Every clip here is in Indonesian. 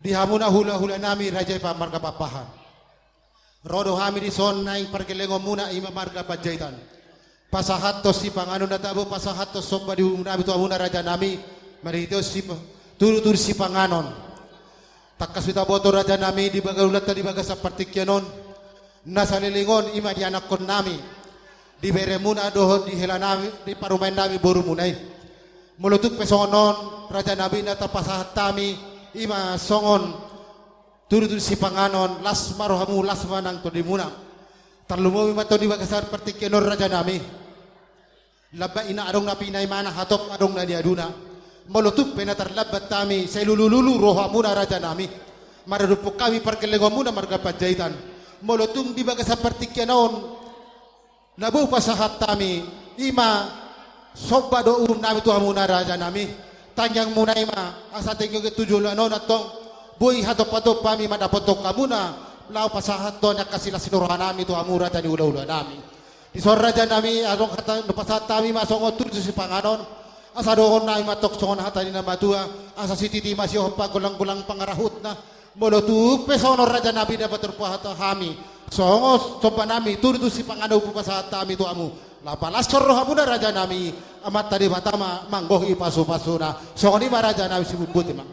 Di hamuna hula-hula nami raja pa marga papahan. Rodo hami di son naing perkelengo muna ima marga pajaitan. Pasahat to si pangano na tabo pasahat to somba di nabi to amuna raja nami marito si turu-turu si panganon. Takas kita boto raja nami di bagalulat di baga sa partikyanon. Nasa lilingon ima di anak kon nami. Di bere muna dohon di hela nami di parumain nami boru munay. Mulutuk pesonon raja nabi na tapasahat tami ima songon turu-turu si panganon las marohamu las manang to di muna tarlumo ima to di bagasar partikyanor raja nami labba ina adong na pinay mana hatop adong na diaduna mulutuk penatar labbat tami say lulululu rohamuna raja nami maradupok kami parkelengo muna marga pajaitan mulutung di bagasar partikyanon nabu pasahat tami ima sobba do nami to amuna raja nami tanjang munay ma asa tingyo ketujuh ano natong boy hatop-hatop pami madapotok kamuna lao pasahat do nakasila sinurahan nami to amura tani ula-ula nami di sorraja nami adong kata pasahat tami masongon turut si panganon asa doon na matok songon hatani na matua asa sititi masyo pa gulang-gulang pangarahut na molotu pesono raja nabi dapat terpuhata hami songo sopa nami turut si panganon pasahat tami to amu lapalas sorrohamuna raja nami amat tadi matama manggohi pasu-pasuna songoni maraja nami sibubuti mang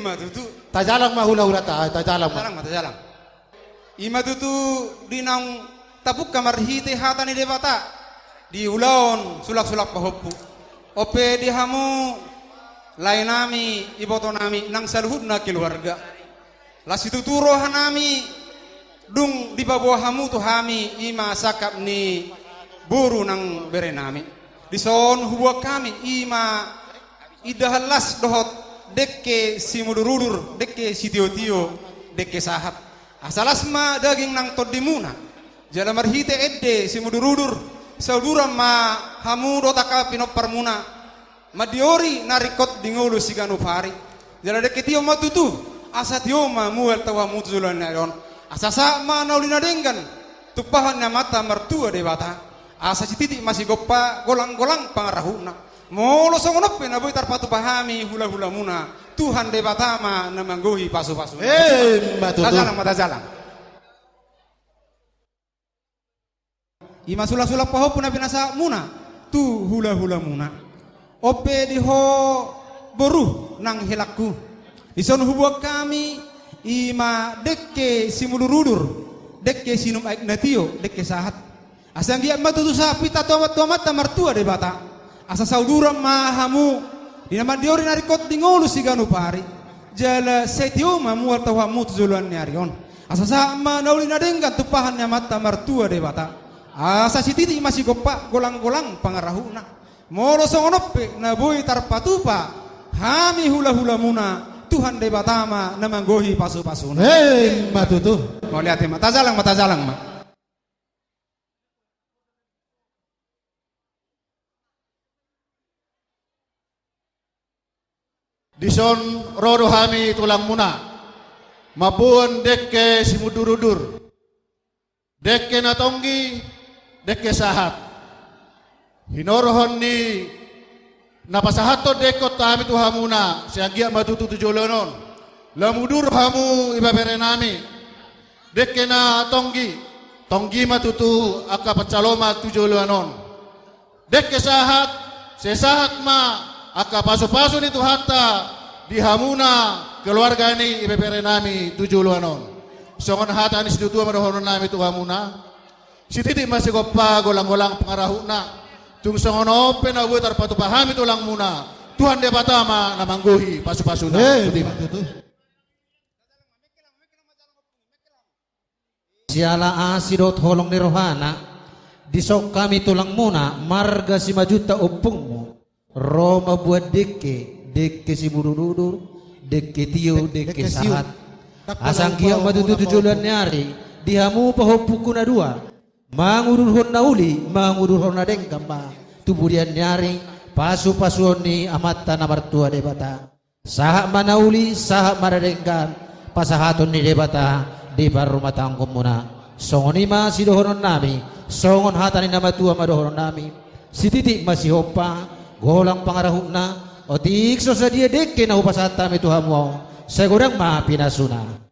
matutu tajalang mahula-hula tajalang tajalang ima tutu dinang tapuk kamar hite hatani debata di ulaon sulak-sulak pahoppu ope di hamu lain nami iboto nami nang saluhudna keluarga lasitu turo hanami dung di bawah hamu tu hami ima sakap ni buru nang berenami di son huwa kami ima idahalas dohot dekke si mudurudur dekke si tio-tio dekke sahat asalas ma daging nang todimuna jala marhite edde si mudurudur saudura ma hamu dotaka pinoparmuna madiori narikot dingulu siganu pari jala dekke tio matutu asa tio ma muel tawa mutzulan nayon asa sa ma naulina denggan tupahan na mata mertua dewata asa cititi masih gopa golang-golang pangarahuna molo songonop na boy tarpatu pahami hula-hula muna Tuhan debatama na manggohi pasu-pasu tajalang matajalang ima sulak-sulak pahopu na binasa muna tu hula-hula muna ope diho boruh nang helakku ison hubuak kami ima dekke simulurudur dekke sinum aik natio dekke sahat asang dia matutu sapi tomat martua de bata asa saudura mahamu dinaman diori narikot dingolu siganu pari jala setio mamu tawa mutzulan nyarion asa sama nauli nadenggan tupahan mata martua de bata asa sititi masih gopa golang-golang pangarahuna molo songonope na boy tarpatupa hami hula-hula muna Tuhan de batama na manggohi pasu-pasuna matutu mau lihat matajalang ma Dison rodo hami tulang muna mabuan dekke simudurudur dekke natonggi dekke sahat hinorohon ni napasahato dekot tami tu hamuna siagia matutu tujolonon lamudur hamu ibabere nami dekke na tonggi matutu aka pacaloma tujolonon dekke sahat sesahat ma aka pasu-pasu ni hatta di hamuna keluarga ni ibebere nami 7 luanon songon hata ni situ madohonon nami tu hamuna sititi masih gopa golang-golang pangarahuna tung songon open abu tarpatu pahami tulang muna Tuhan de batama na manggohi pasu-pasu na siala asidot holong ni rohana disok kami tulang muna marga si majuta upungmu Roma buat dekke si burudur, dekke tio, dekke sahat. Asang kia matutu tujulan nyari, dihamu pahopuku na dua. Mangurur na uli, mangurur na dengkamba. Tubudian nyari, pasu-pasuon ni amata na martua debata. Sahak mana uli, sahak mana dengkan. Pasahaton ni debata, di rumah tangkum muna. Songon ima si dohonon nami, songon hatani nama tua madohonon nami. Si titik masih hopa. Golang pangarahuna otik so sa dia dekke na upasata mi tuhamu segurang ma pinasuna